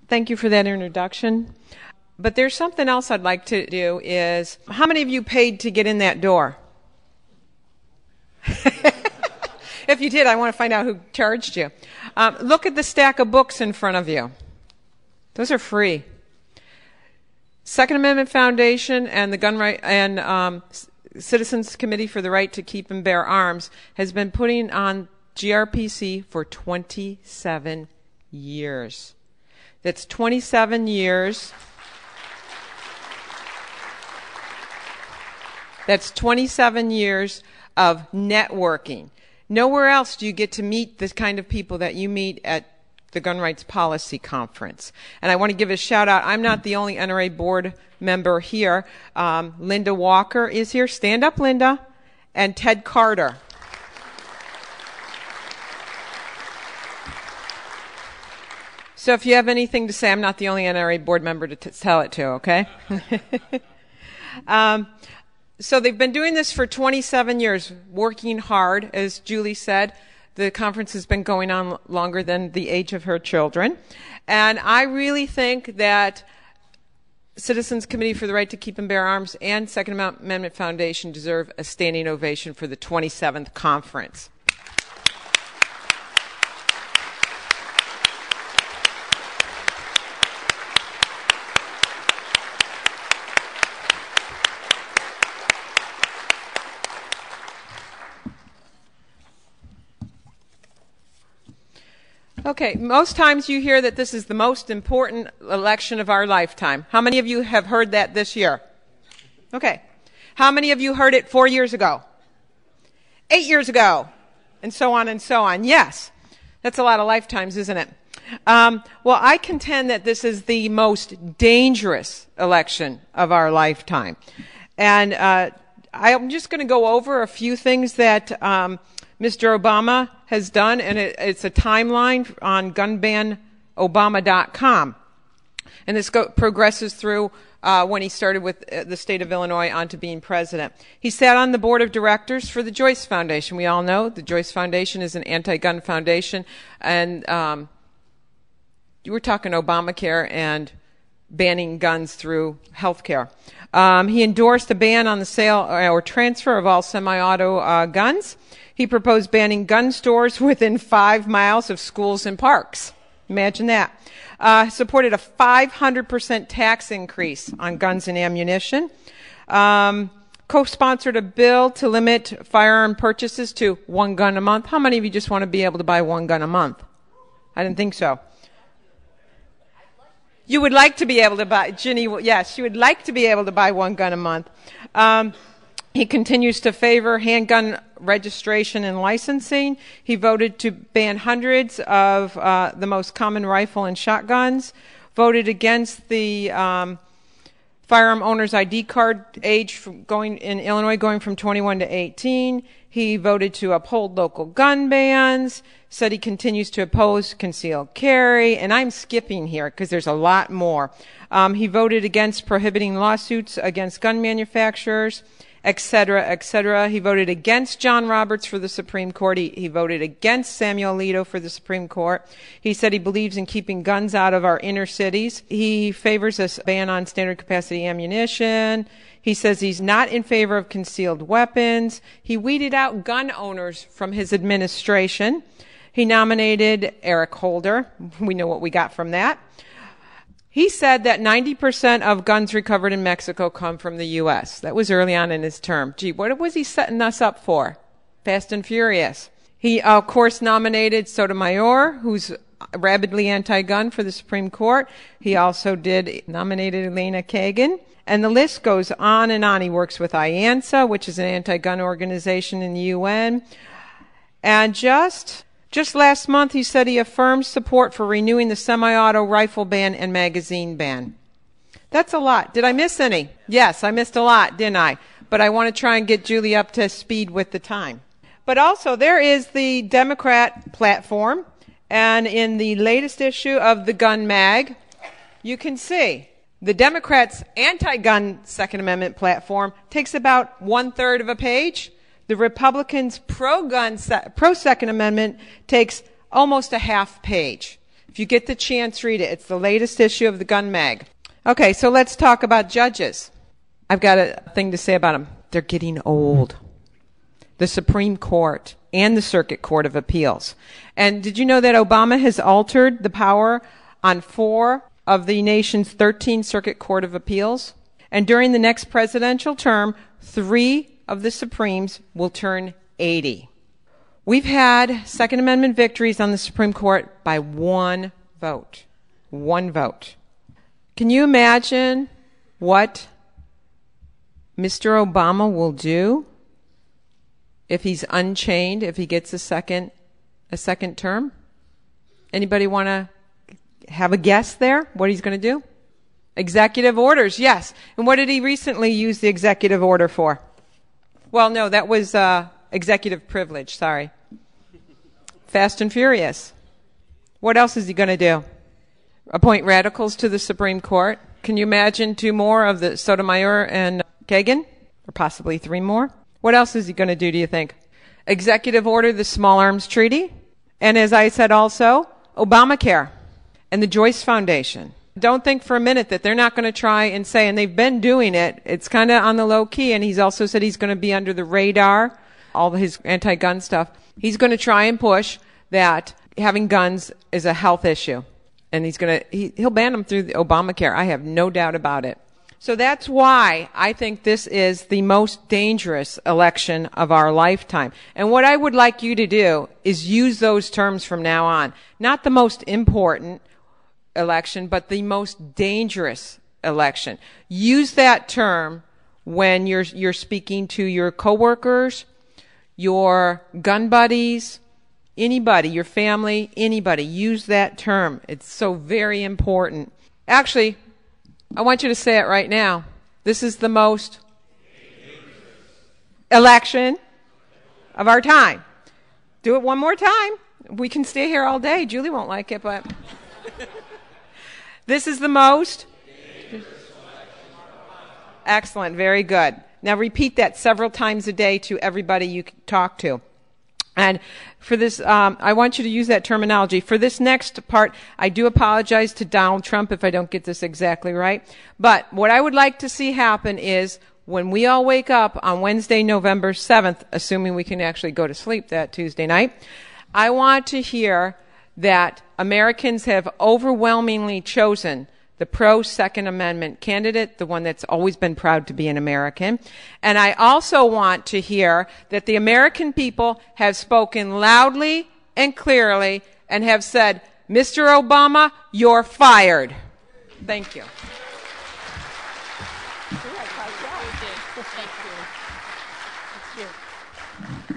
Thank you for that introduction. But there's something else I'd like to do is, how many of you paid to get in that door? If you did, I want to find out who charged you. Look at the stack of books in front of you. Those are free. Second Amendment Foundation and the Gun Right and Citizens Committee for the Right to Keep and Bear Arms has been putting on GRPC for 27 years. That's 27 years. That's 27 years of networking. Nowhere else do you get to meet the kind of people that you meet at the Gun Rights Policy Conference. And I want to give a shout out. I'm not the only NRA board member here. Linda Walker is here. Stand up, Linda. And Ted Carter. So if you have anything to say, I'm not the only NRA board member to tell it to, okay? So they've been doing this for 27 years, working hard, as Julie said. The conference has been going on longer than the age of her children. And I really think that Citizens Committee for the Right to Keep and Bear Arms and Second Amendment Foundation deserve a standing ovation for the 27th conference. Okay, most times you hear that this is the most important election of our lifetime. How many of you have heard that this year? Okay. How many of you heard it 4 years ago? 8 years ago? And so on and so on. Yes. That's a lot of lifetimes, isn't it? Well, I contend that this is the most dangerous election of our lifetime. And I'm just going to go over a few things that Mr. Obama has done, and it's a timeline on gunbanobama.com. And this progresses through when he started with the state of Illinois on to being president. He sat on the board of directors for the Joyce Foundation. We all know the Joyce Foundation is an anti-gun foundation, and you were talking Obamacare and banning guns through health care. He endorsed a ban on the sale or transfer of all semi-auto guns. He proposed banning gun stores within 5 miles of schools and parks. Imagine that. Supported a 500% tax increase on guns and ammunition. Co-sponsored a bill to limit firearm purchases to 1 gun a month. How many of you just want to be able to buy 1 gun a month? I didn't think so. You would like to be able to buy, Ginny, yes, you would like to be able to buy 1 gun a month. He continues to favor handgun registration and licensing. He voted to ban hundreds of the most common rifle and shotguns. Voted against the firearm owner's ID card age in Illinois going from 21 to 18. He voted to uphold local gun bans. Said he continues to oppose concealed carry. And I'm skipping here because there's a lot more. He voted against prohibiting lawsuits against gun manufacturers, etc., etc. He voted against John Roberts for the Supreme Court. He voted against Samuel Alito for the Supreme Court. He said he believes in keeping guns out of our inner cities. He favors a ban on standard capacity ammunition. He says he's not in favor of concealed weapons. He weeded out gun owners from his administration. He nominated Eric Holder. We know what we got from that. He said that 90% of guns recovered in Mexico come from the U.S. That was early on in his term. Gee, what was he setting us up for? Fast and Furious. He, of course, nominated Sotomayor, who's rabidly anti-gun for the Supreme Court. He also nominated Elena Kagan. And the list goes on and on. He works with IANSA, which is an anti-gun organization in the UN. And just last month, he said he affirms support for renewing the semi-auto rifle ban and magazine ban. That's a lot. Did I miss any? Yes, I missed a lot, didn't I? But I want to try and get Julie up to speed with the time. But also, there is the Democrat platform. And in the latest issue of the Gun Mag, you can see the Democrats' anti-gun Second Amendment platform takes about 1/3 of a page. The Republicans' pro-Second Amendment takes almost a half page. If you get the chance, read it. It's the latest issue of the Gun Mag. Okay, so let's talk about judges. I've got a thing to say about them. They're getting old. The Supreme Court and the Circuit Court of Appeals. And did you know that Obama has altered the power on 4 of the nation's 13 Circuit Court of Appeals? And during the next presidential term, 3 of the Supremes will turn 80. We've had Second Amendment victories on the Supreme Court by 1 vote. 1 vote. Can you imagine what Mr. Obama will do if he's unchained, if he gets a second term? Anybody want to have a guess there, what he's going to do? Executive orders, yes. And what did he recently use the executive order for? Well, no, that was executive privilege, sorry. Fast and Furious. What else is he going to do? Appoint radicals to the Supreme Court? Can you imagine 2 more of the Sotomayor and Kagan? Or possibly 3 more? What else is he going to do you think? Executive order the Small Arms Treaty? And as I said also, Obamacare and the Joyce Foundation. Don't think for a minute that they're not going to try and say, and they've been doing it, it's kind of on the low key, and he's also said he's going to be under the radar, all his anti-gun stuff. He's going to try and push that having guns is a health issue. And he'll ban them through the Obamacare. I have no doubt about it. So that's why I think this is the most dangerous election of our lifetime. And what I would like you to do is use those terms from now on. Not the most important election, but the most dangerous election. Use that term when you're speaking to your coworkers, your gun buddies, anybody, your family, anybody. Use that term. It's so very important. Actually, I want you to say it right now. This is the most election of our time. Do it one more time. We can stay here all day. Julie won't like it, but this is the most excellent. Very good. Now repeat that several times a day to everybody you talk to. And for this, I want you to use that terminology. For this next part, I do apologize to Donald Trump if I don't get this exactly right. But what I would like to see happen is when we all wake up on Wednesday, November 7th, assuming we can actually go to sleep that Tuesday night, I want to hear that Americans have overwhelmingly chosen the pro-Second Amendment candidate, the one that's always been proud to be an American. And I also want to hear that the American people have spoken loudly and clearly and have said, Mr. Obama, you're fired. Thank you. Thank you.